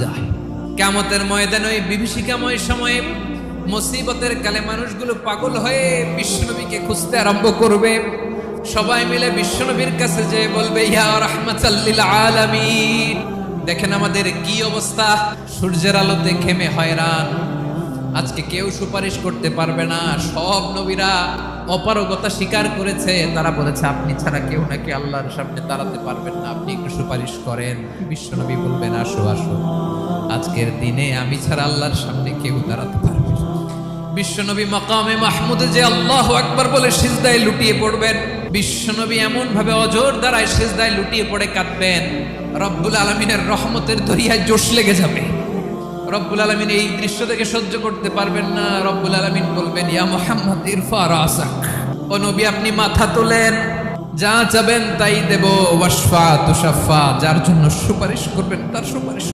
যায়। কিয়ামতের ময়দানে ওই বিভীষিকাময় সময়ে মুসিবতের কালে মানুষগুলো পাগল হয়ে বিশ্বনবীকে খুঁজতে আরম্ভ করবে। সবাই মিলে বিশ্বনবীর কাছে যেয়ে বলবে, ইয়া রাহমাতাল লিল আলামিন। দেখেন আমাদের কি অবস্থা, সূর্যের আলোতে ঘেমে হয়রান। আজকে কেউ সুপারিশ করতে পারবে না। সব নবীরা অপারগতা স্বীকার করেছে, তারা বলেছে আপনি ছাড়া কেউ নাকি আল্লাহর সামনে দাঁড়াতে পারবেন না, আপনি একটু সুপারিশ করেন। বিশ্বনবী বলবেন, আসো আসো, আজকের দিনে আমি ছাড়া আল্লাহর সামনে কেউ দাঁড়াতে পারবে না। বিশ্বনবী মাকামে মাহমুদে যে আল্লাহু আকবার বলে সিজদায় লুটিয়ে পড়বেন। বিশ্বনবী এমন ভাবে অজর দ্বারায় সিজদায় লুটিয়ে পড়ে কাঁদবেন, রব্বুল আলামিনের রহমতের দরিয়ায় জোশ লেগে যাবে। রব্বুল আলামিন এই দৃশ্য থেকে সহ্য করতে পারবেন না। রব্বুল আলামিন বলবেন, ইয়া মুহাম্মদ ইরফা রাসাক, ও নবী আপনি মাথা তোলেন, যা চাবেন তাই দেব। ওয়াশফা তুশাফা, যার জন্য সুপারিশ করবেন তার সুপারিশ